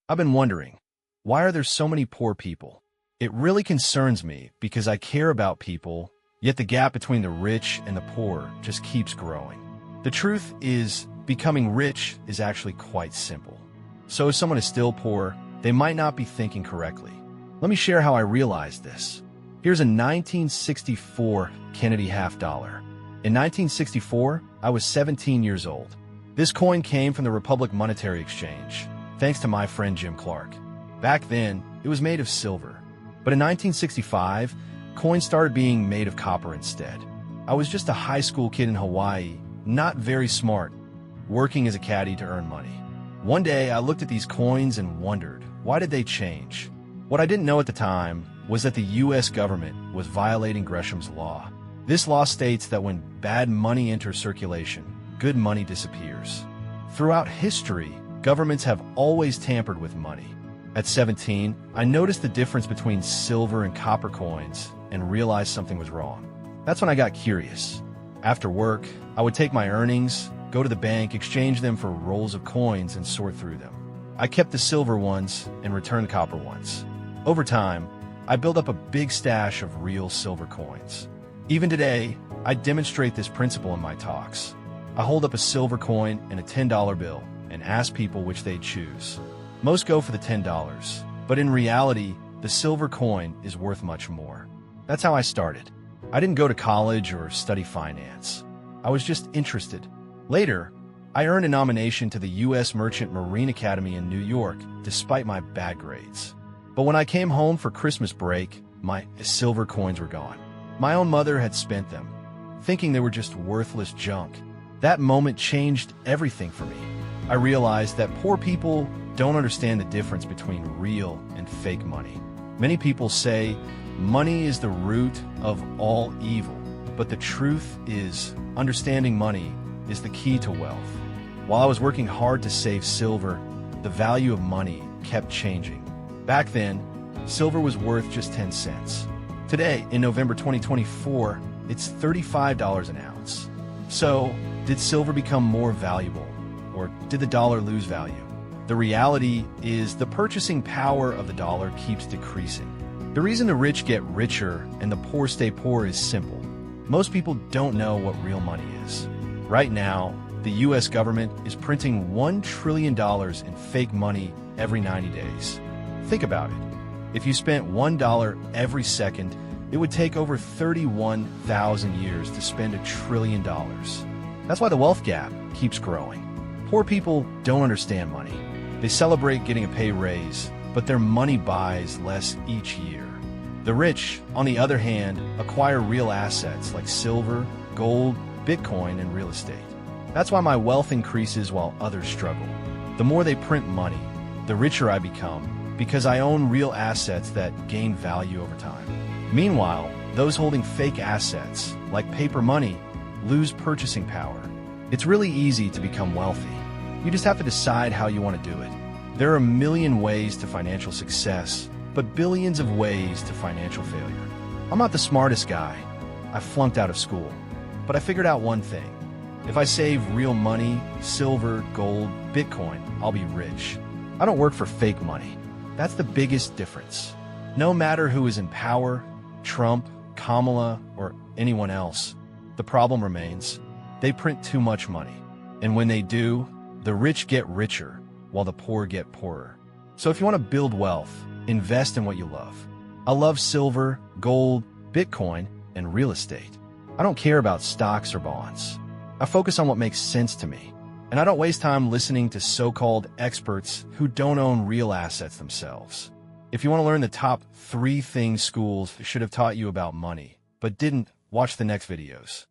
I've been wondering, why are there so many poor people? It really concerns me because I care about people, yet the gap between the rich and the poor just keeps growing. The truth is, becoming rich is actually quite simple. So if someone is still poor, they might not be thinking correctly. Let me share how I realized this. Here's a 1964 Kennedy half dollar. In 1964, I was 17 years old. This coin came from the Republic Monetary Exchange, thanks to my friend Jim Clark. Back then, it was made of silver. But in 1965, coins started being made of copper instead. I was just a high school kid in Hawaii, not very smart, working as a caddy to earn money. One day, I looked at these coins and wondered, why did they change? What I didn't know at the time was that the U.S. government was violating Gresham's law. This law states that when bad money enters circulation, good money disappears. Throughout history, governments have always tampered with money. At 17, I noticed the difference between silver and copper coins and realized something was wrong. That's when I got curious. After work, I would take my earnings, go to the bank, exchange them for rolls of coins, and sort through them. I kept the silver ones and returned copper ones. Over time, I built up a big stash of real silver coins. Even today, I demonstrate this principle in my talks. I hold up a silver coin and a $10 bill and ask people which they'd choose. Most go for the $10, but in reality, the silver coin is worth much more. That's how I started. I didn't go to college or study finance. I was just interested. Later, I earned a nomination to the U.S. Merchant Marine Academy in New York, despite my bad grades. But when I came home for Christmas break, my silver coins were gone. My own mother had spent them, thinking they were just worthless junk. That moment changed everything for me. I realized that poor people don't understand the difference between real and fake money. Many people say money is the root of all evil, but the truth is, understanding money is the key to wealth. While I was working hard to save silver, the value of money kept changing. Back then, silver was worth just 10 cents. Today, in November 2024, it's $35 an ounce. So, did silver become more valuable, or did the dollar lose value? The reality is the purchasing power of the dollar keeps decreasing. The reason the rich get richer and the poor stay poor is simple. Most people don't know what real money is. Right now, the U.S. government is printing $1 trillion in fake money every 90 days. Think about it. If you spent $1 every second, it would take over 31,000 years to spend $1 trillion. That's why the wealth gap keeps growing. Poor people don't understand money. They celebrate getting a pay raise, but their money buys less each year. The rich, on the other hand, acquire real assets like silver, gold, Bitcoin, and real estate. That's why my wealth increases while others struggle. The more they print money, the richer I become, because I own real assets that gain value over time. Meanwhile, those holding fake assets, like paper money, lose purchasing power. It's really easy to become wealthy. You just have to decide how you want to do it. There are a million ways to financial success, but billions of ways to financial failure. I'm not the smartest guy. I flunked out of school. But I figured out one thing. If I save real money, silver, gold, Bitcoin, I'll be rich. I don't work for fake money. That's the biggest difference. No matter who is in power, Trump, Kamala, or anyone else, the problem remains. They print too much money. And when they do, the rich get richer, while the poor get poorer. So if you want to build wealth, invest in what you love. I love silver, gold, Bitcoin, and real estate. I don't care about stocks or bonds. I focus on what makes sense to me. And I don't waste time listening to so-called experts who don't own real assets themselves. If you want to learn the top 3 things schools should have taught you about money, but didn't, watch the next videos.